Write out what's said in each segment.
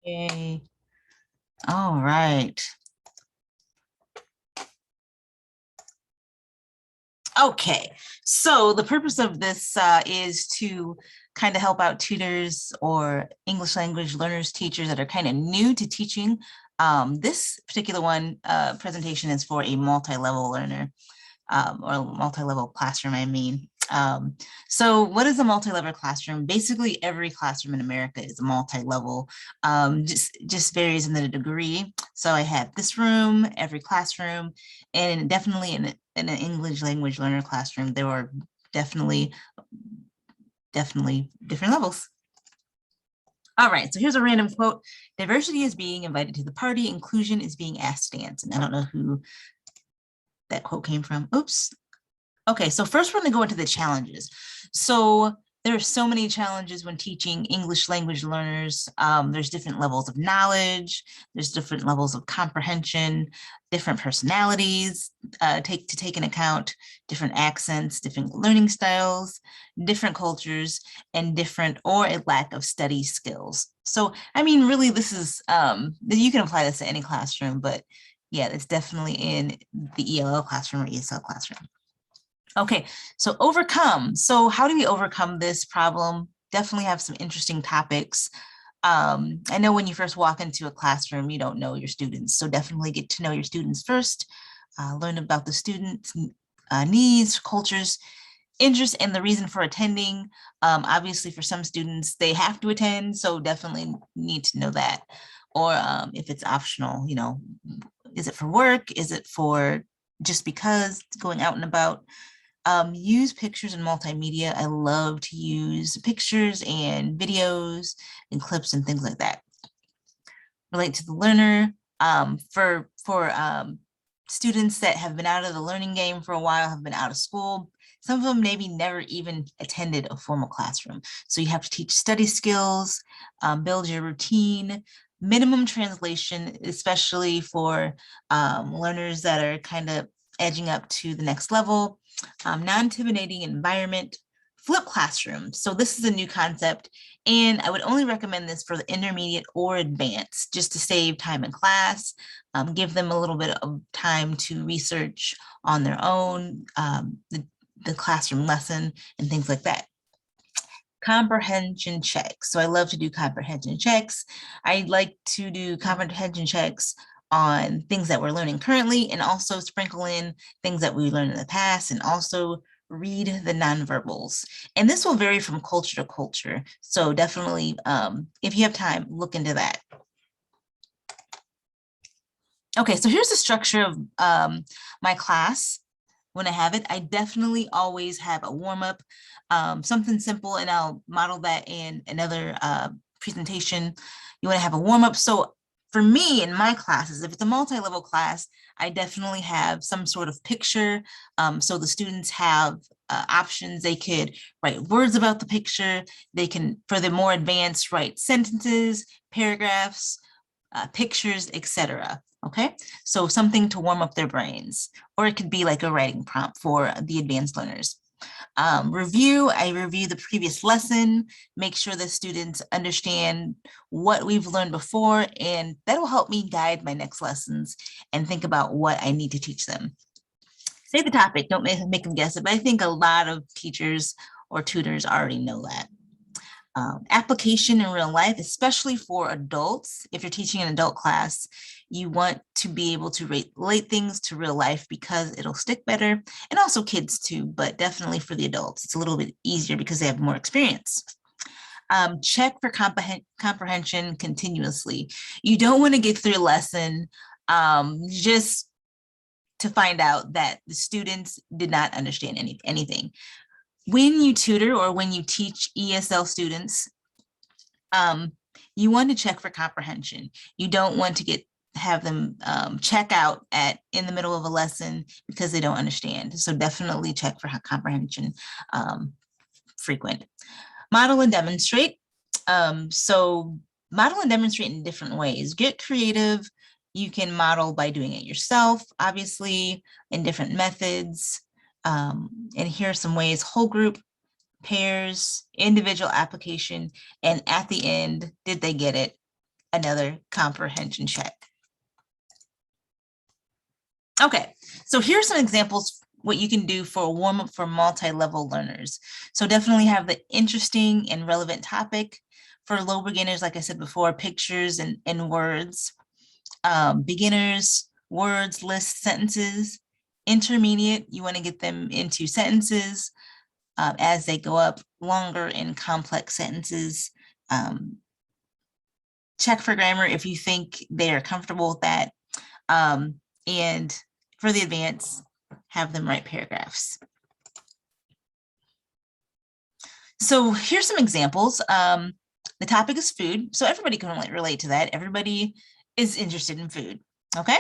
Okay. All right. Okay. So the purpose of this is to kind of help out tutors or English language learners, teachers that are kind of new to teaching. This particular one presentation is for a multi-level learner. Or multi-level classroom, I mean. So what is a multi-level classroom? Basically, every classroom in America is multi-level, just varies in the degree. So I have this room, every classroom, and definitely in an English language learner classroom, there are definitely different levels. All right, so here's a random quote. Diversity is being invited to the party. Inclusion is being asked to dance. And I don't know who that quote came from. Oops. Okay, so first we're going to go into the challenges. So there are so many challenges when teaching English language learners. There's different levels of knowledge, there's different levels of comprehension, different personalities to take into account, different accents, different learning styles, different cultures, and different or a lack of study skills. So, I mean, really, this is, you can apply this to any classroom, but yeah, it's definitely in the ELL classroom or ESL classroom. Okay, so overcome. So how do we overcome this problem? Definitely have some interesting topics. I know when you first walk into a classroom, you don't know your students. So definitely get to know your students first, learn about the students' needs, cultures, interests, and the reason for attending. Obviously for some students, they have to attend, so definitely need to know that. Or if it's optional, you know, is it for work? Is it for just because going out and about? Use pictures and multimedia. I love to use pictures and videos and clips and things like that. Relate to the learner. For students that have been out of the learning game for a while, have been out of school, some of them maybe never even attended a formal classroom. So you have to teach study skills, build your routine, minimum translation, especially for learners that are kind of edging up to the next level, non-intimidating environment, flip classroom. So this is a new concept, and I would only recommend this for the intermediate or advanced, just to save time in class, give them a little bit of time to research on their own, the classroom lesson and things like that. Comprehension checks. So I love to do comprehension checks. I like to do comprehension checks on things that we're learning currently, and also sprinkle in things that we learned in the past, and also read the nonverbals. And this will vary from culture to culture. So definitely, if you have time, look into that. Okay, so here's the structure of my class. When I have it, I definitely always have a warm-up, something simple, and I'll model that in another presentation. You want to have a warm-up. So for me in my classes, if it's a multi-level class, I definitely have some sort of picture. So the students have options. They could write words about the picture. They can, for the more advanced, write sentences, paragraphs, pictures, etc. Okay, so something to warm up their brains, or it could be like a writing prompt for the advanced learners. Review, I review the previous lesson, make sure the students understand what we've learned before, and that'll help me guide my next lessons and think about what I need to teach them. Say the topic, don't make them guess it, but I think a lot of teachers or tutors already know that. Application in real life, especially for adults. If you're teaching an adult class, you want to be able to relate things to real life because it'll stick better, and also kids too, but definitely for the adults, it's a little bit easier because they have more experience. Check for comprehension continuously. You don't want to get through a lesson just to find out that the students did not understand anything. When you tutor or when you teach ESL students, you want to check for comprehension. You don't want to have them check out in the middle of a lesson because they don't understand. So definitely check for comprehension frequent. Model and demonstrate. So model and demonstrate in different ways. Get creative. You can model by doing it yourself, obviously, in different methods. And here are some ways: whole group, pairs, individual application, and at the end, did they get it? another comprehension check. Okay, so here's some examples what you can do for a warm-up for multi-level learners. So definitely have the interesting and relevant topic. For low beginners, like I said before, pictures and words. Beginners, words, lists, sentences. Intermediate, you want to get them into sentences as they go up, longer and complex sentences. Check for grammar if you think they are comfortable with that. And for the advanced, have them write paragraphs. So here's some examples. The topic is food, so everybody can relate to that. Everybody is interested in food, okay?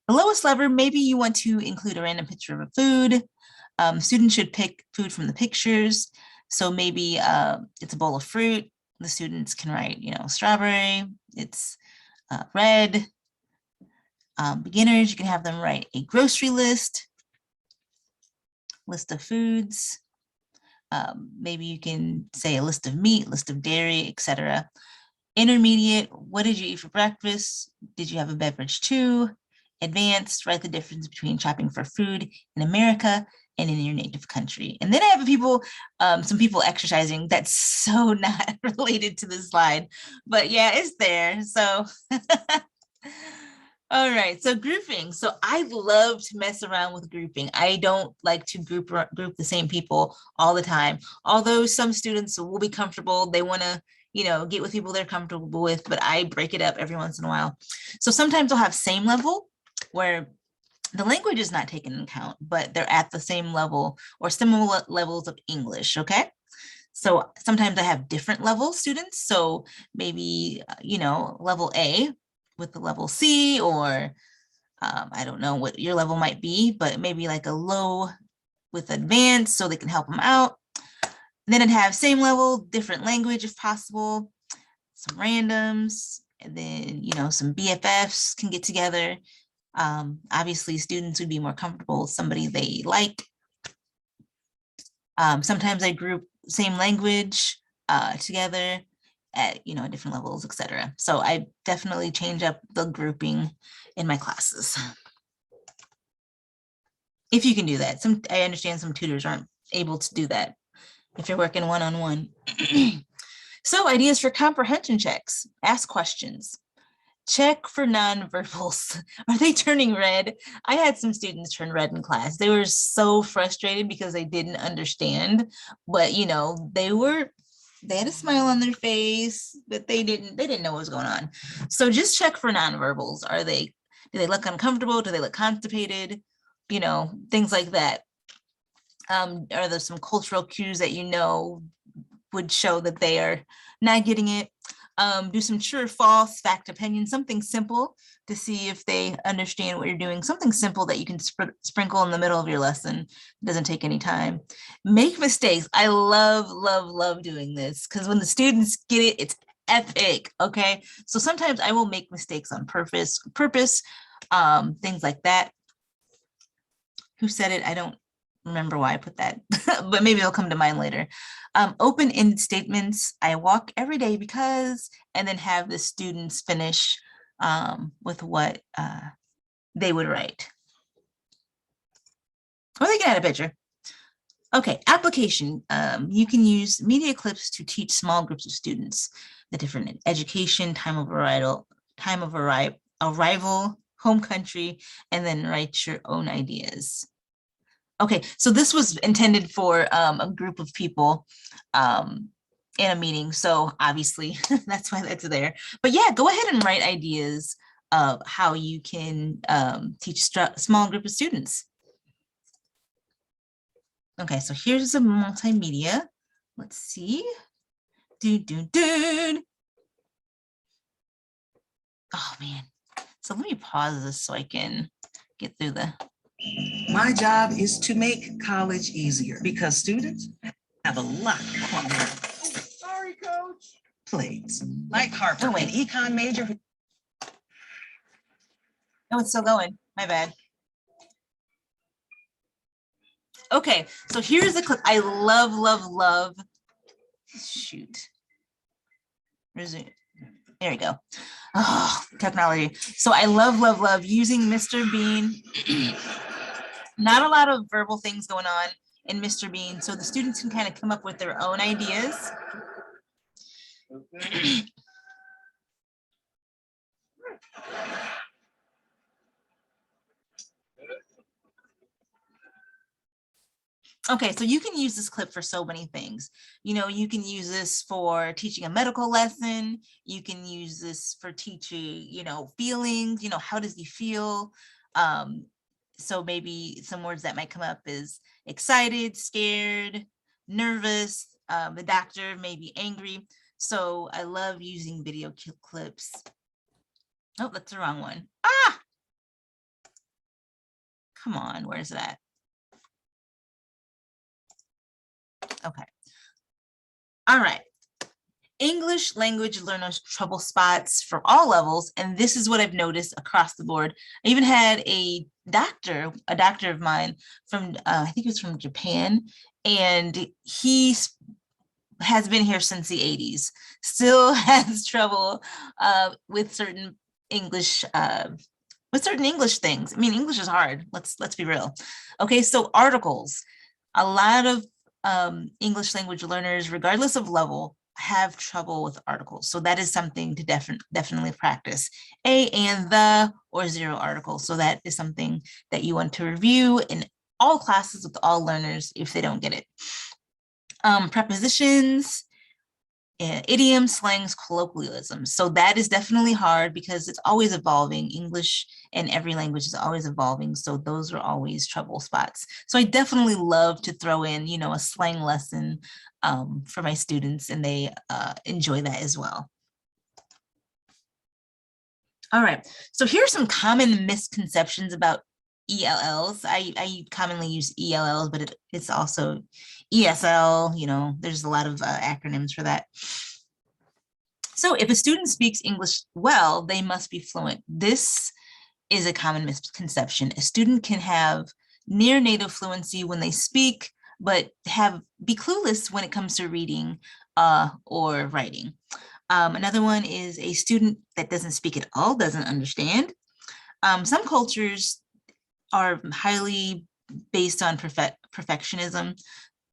The lowest level, maybe you want to include a random picture of a food. Students should pick food from the pictures. So maybe it's a bowl of fruit. The students can write, you know, strawberry, it's red. Beginners, you can have them write a grocery list of foods. Maybe you can say a list of meat, list of dairy, etc. Intermediate, what did you eat for breakfast? Did you have a beverage too? Advanced, write the difference between shopping for food in America and in your native country. And then I have people, some people exercising that's so not related to this slide, but yeah, it's there. So, all right, so grouping. So I love to mess around with grouping. I don't like to group the same people all the time. Although some students will be comfortable, they want to, you know, get with people they're comfortable with, but I break it up every once in a while. So sometimes I'll have same level where the language is not taken into account, but they're at the same level or similar levels of English, okay? So sometimes I have different level students. So maybe, you know, level A with the level C, or I don't know what your level might be, but maybe like a low with advanced so they can help them out. And then I'd have same level, different language if possible, some randoms, and then, you know, some BFFs can get together. Obviously, students would be more comfortable with somebody they like. Sometimes I group same language together at, you know, different levels, etc. So I definitely change up the grouping in my classes. If you can do that. I understand some tutors aren't able to do that if you're working one-on-one. So ideas for comprehension checks. Ask questions. Check for nonverbals. Are they turning red? I had some students turn red in class. They were so frustrated because they didn't understand, but you know, they had a smile on their face, but they didn't know what was going on. So just check for nonverbals. Do they look uncomfortable? Do they look constipated? You know, things like that. Are there some cultural cues that you know would show that they are not getting it? Do some true or false, fact, opinion, something simple to see if they understand what you're doing, something simple that you can sprinkle in the middle of your lesson. It doesn't take any time. Make mistakes. I love, love, love doing this because when the students get it, it's epic, okay? So sometimes I will make mistakes on purpose, things like that. Who said it? I don't remember why I put that, but maybe it'll come to mind later. Open-ended statements. I walk every day because, and then have the students finish with what they would write. Or they can add a picture. Okay, application. You can use media clips to teach small groups of students the different education, time of arrival, home country, and then write your own ideas. Okay, so this was intended for a group of people in a meeting. So obviously that's why that's there. But yeah, go ahead and write ideas of how you can teach a small group of students. Okay, so here's a multimedia. Let's see. Oh man. So let me pause this so I can get through the. My job is to make college easier because students have a lot on their sorry, coach. Plates. Like Harper, an econ major. No, it's still going. My bad. Okay, so here's the clip. I love, love, love. Shoot. Resume. There we go. Oh, technology. So I love using Mr. Bean. Not a lot of verbal things going on in Mr. Bean, so the students can kind of come up with their own ideas. Okay, so you can use this clip for so many things. You know, you can use this for teaching a medical lesson. You can use this for teaching, you know, feelings, you know, how does he feel? So maybe some words that might come up is excited, scared, nervous, the doctor may be angry. So I love using video clips. Oh, that's the wrong one. Ah, come on, where's that? Okay. All right. English language learners trouble spots from all levels, and this is what I've noticed across the board. I even had a doctor of mine from, I think he was from Japan, and he has been here since the 80s, still has trouble with certain English things. I mean, English is hard. Let's be real. Okay, so articles. A lot of English language learners, regardless of level, have trouble with articles. So that is something to definitely practice. A and the or zero articles. So that is something that you want to review in all classes with all learners if they don't get it. Prepositions, idioms, slangs, colloquialisms. So that is definitely hard because it's always evolving. English and every language is always evolving. So those are always trouble spots. So I definitely love to throw in, you know, a slang lesson for my students, and they enjoy that as well. All right, so here's some common misconceptions about ELLs. I commonly use ELLs, but it's also ESL, you know, there's a lot of acronyms for that. So if a student speaks English well, they must be fluent. This is a common misconception. A student can have near native fluency when they speak, but be clueless when it comes to reading or writing. Another one is a student that doesn't speak at all doesn't understand. Some cultures are highly based on perfectionism.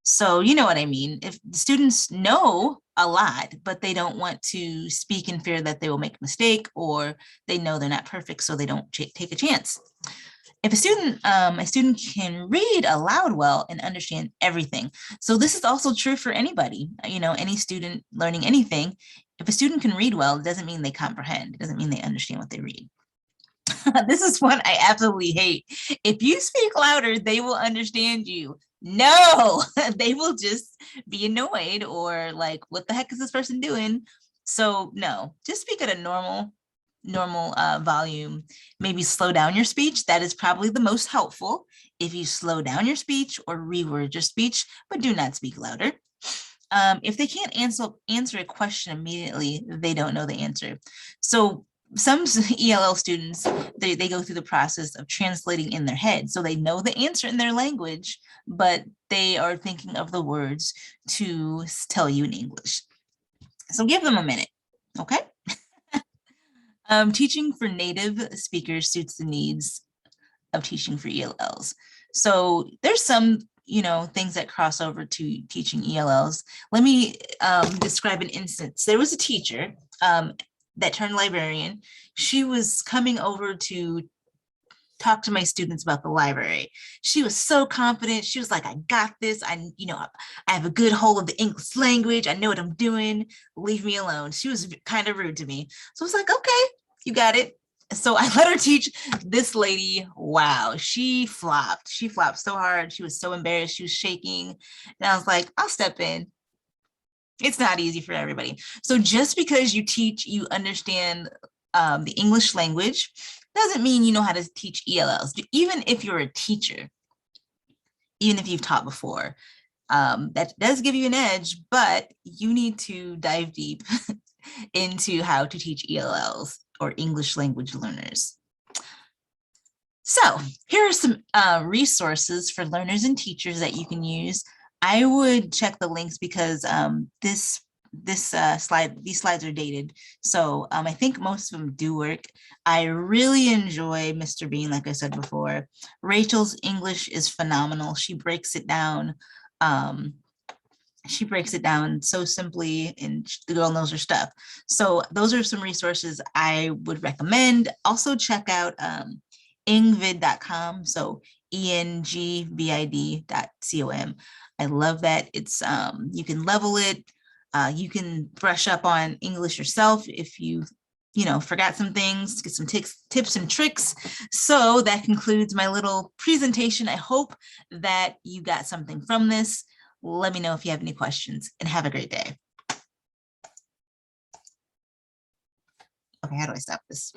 So you know what I mean. If the students know a lot, but they don't want to speak in fear that they will make a mistake, or they know they're not perfect, so they don't take a chance. If a student can read aloud well and understand everything. So this is also true for anybody, you know, any student learning anything. If a student can read well, it doesn't mean they comprehend. It doesn't mean they understand what they read. This is one I absolutely hate. If you speak louder, they will understand you. No, they will just be annoyed or like, what the heck is this person doing? So no, just speak at a normal volume. Maybe slow down your speech. That is probably the most helpful. If you slow down your speech or reword your speech, but do not speak louder. If they can't answer a question immediately, they don't know the answer. So some ELL students, they go through the process of translating in their head. So they know the answer in their language, but they are thinking of the words to tell you in English. So give them a minute, okay? Teaching for native speakers suits the needs of teaching for ELLs. So there's some, you know, things that cross over to teaching ELLs. Let me describe an instance. There was a teacher that turned librarian. She was coming over to talk to my students about the library. She was so confident. She was like, I got this. I have a good hold of the English language. I know what I'm doing. Leave me alone. She was kind of rude to me. So I was like, okay, you got it. So I let her teach this lady. Wow, she flopped. She flopped so hard. She was so embarrassed. She was shaking. And I was like, I'll step in. It's not easy for everybody. So just because you teach, you understand the English language, doesn't mean you know how to teach ELLs. Even if you're a teacher, even if you've taught before, that does give you an edge, but you need to dive deep into how to teach ELLs or English language learners. So here are some resources for learners and teachers that you can use. I would check the links because this these slides are dated. So I think most of them do work. I really enjoy Mr. Bean, like I said before. Rachel's English is phenomenal. She breaks it down. So simply, and the girl knows her stuff. So those are some resources I would recommend. Also check out engvid.com. So engvid.com. I love that. It's you can level it. You can brush up on English yourself if you forgot some things, get some tips and tricks. So that concludes my little presentation. I hope that you got something from this. Let me know if you have any questions, and have a great day. Okay, how do I stop this?